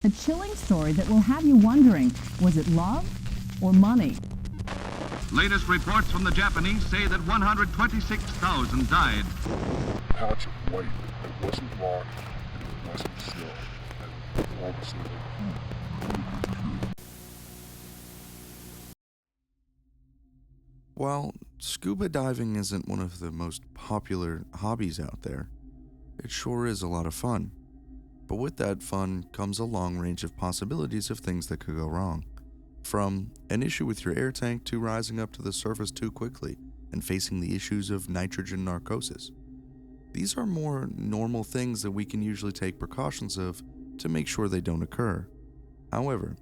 A chilling story that will have you wondering, was it love or money? Latest reports from the Japanese say that 126,000 died. A patch of white that wasn't rock and it wasn't snow, and obviously While scuba diving isn't one of the most popular hobbies out there, it sure is a lot of fun. But with that fun comes a long range of possibilities of things that could go wrong. From an issue with your air tank to rising up to the surface too quickly and facing the issues of nitrogen narcosis. These are more normal things that we can usually take precautions of to make sure they don't occur. However,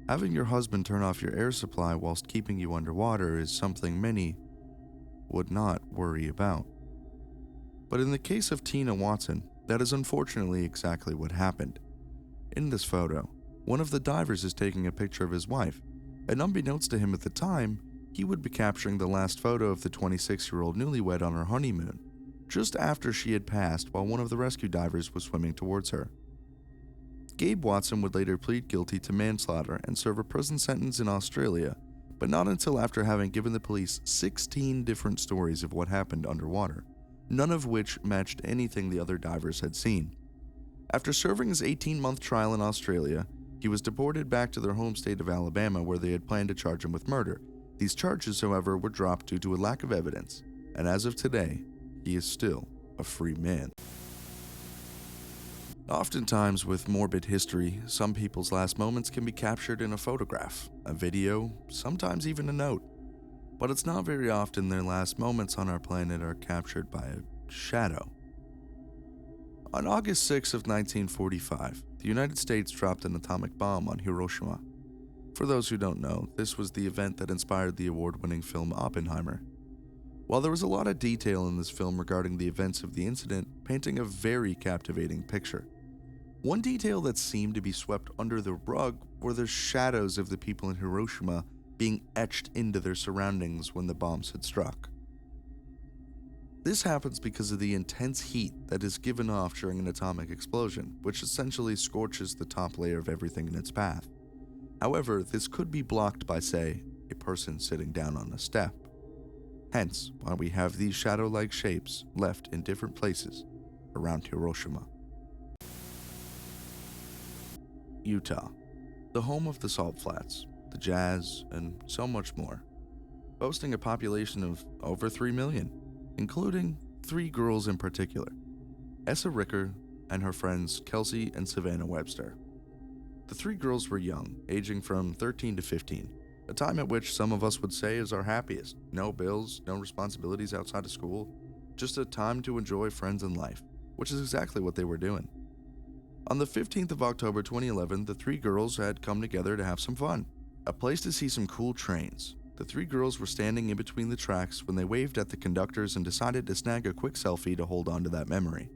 having your husband turn off your air supply whilst keeping you underwater is something many would not worry about. But in the case of Tina Watson, that is unfortunately exactly what happened. In this photo, one of the divers is taking a picture of his wife, and unbeknownst to him at the time, he would be capturing the last photo of the 26-year-old newlywed on her honeymoon, just after she had passed while one of the rescue divers was swimming towards her. Gabe Watson would later plead guilty to manslaughter and serve a prison sentence in Australia, but not until after having given the police 16 different stories of what happened underwater, none of which matched anything the other divers had seen. After serving his 18-month trial in Australia, he was deported back to their home state of Alabama, where they had planned to charge him with murder. These charges, however, were dropped due to a lack of evidence, and as of today, he is still a free man. Oftentimes, with morbid history, some people's last moments can be captured in a photograph, a video, sometimes even a note. But it's not very often their last moments on our planet are captured by a shadow. On August 6 of 1945, the United States dropped an atomic bomb on Hiroshima. For those who don't know, this was the event that inspired the award-winning film Oppenheimer. While there was a lot of detail in this film regarding the events of the incident, painting a very captivating picture. One detail that seemed to be swept under the rug were the shadows of the people in Hiroshima being etched into their surroundings when the bombs had struck. This happens because of the intense heat that is given off during an atomic explosion, which essentially scorches the top layer of everything in its path. However, this could be blocked by, say, a person sitting down on a step. Hence, why we have these shadow-like shapes left in different places around Hiroshima. Utah, the home of the Salt Flats, the jazz, and so much more, boasting a population of over 3 million, including 3 girls in particular, Essa Ricker and her friends Kelsey and Savannah Webster. The 3 girls were young, aging from 13 to 15, a time at which some of us would say is our happiest. No bills, no responsibilities outside of school, just a time to enjoy friends and life, which is exactly what they were doing. On the 15th of October 2011, the 3 girls had come together to have some fun. A place to see some cool trains. The 3 girls were standing in between the tracks when they waved at the conductors and decided to snag a quick selfie to hold on to that memory.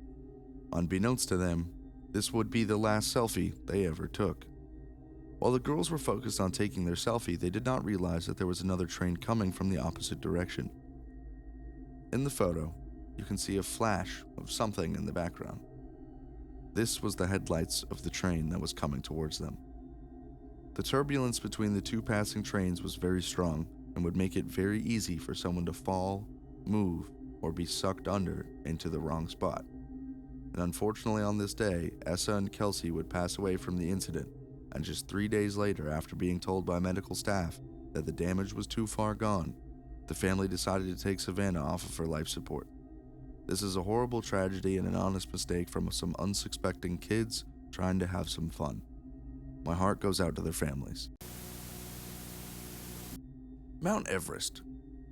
Unbeknownst to them, this would be the last selfie they ever took. While the girls were focused on taking their selfie, they did not realize that there was another train coming from the opposite direction. In the photo, you can see a flash of something in the background. This was the headlights of the train that was coming towards them. The turbulence between the 2 passing trains was very strong and would make it very easy for someone to fall, move, or be sucked under into the wrong spot. And unfortunately on this day, Essa and Kelsey would pass away from the incident, and just 3 days later, after being told by medical staff that the damage was too far gone, the family decided to take Savannah off of her life support. This is a horrible tragedy and an honest mistake from some unsuspecting kids trying to have some fun. My heart goes out to their families. Mount Everest.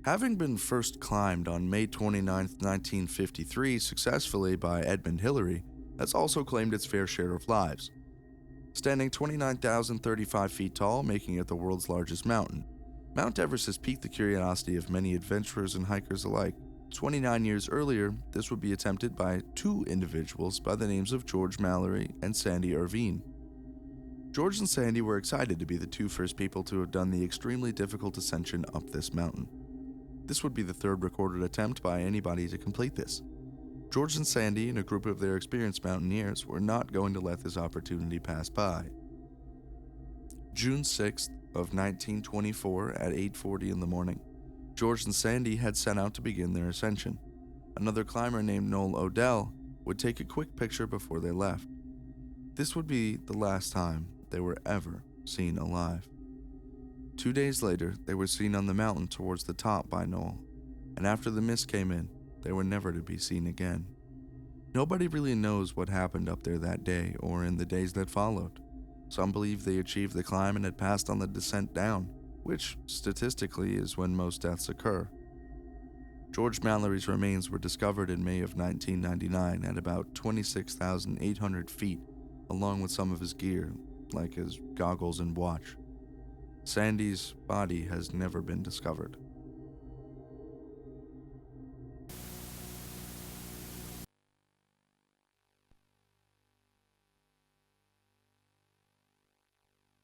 Having been first climbed on May 29, 1953 successfully by Edmund Hillary, has also claimed its fair share of lives. Standing 29,035 feet tall, making it the world's largest mountain, Mount Everest has piqued the curiosity of many adventurers and hikers alike. 29 years earlier, this would be attempted by 2 individuals by the names of George Mallory and Sandy Irvine. George and Sandy were excited to be the 2 first people to have done the extremely difficult ascension up this mountain. This would be the 3rd recorded attempt by anybody to complete this. George and Sandy and a group of their experienced mountaineers were not going to let this opportunity pass by. June 6th of 1924 at 8:40 in the morning, George and Sandy had set out to begin their ascension. Another climber named Noel Odell would take a quick picture before they left. This would be the last time they were ever seen alive. 2 days later, they were seen on the mountain towards the top by Noel, and after the mist came in, they were never to be seen again. Nobody really knows what happened up there that day or in the days that followed. Some believe they achieved the climb and had passed on the descent down, which statistically is when most deaths occur. George Mallory's remains were discovered in May of 1999 at about 26,800 feet, along with some of his gear, like his goggles and watch. Sandy's body has never been discovered.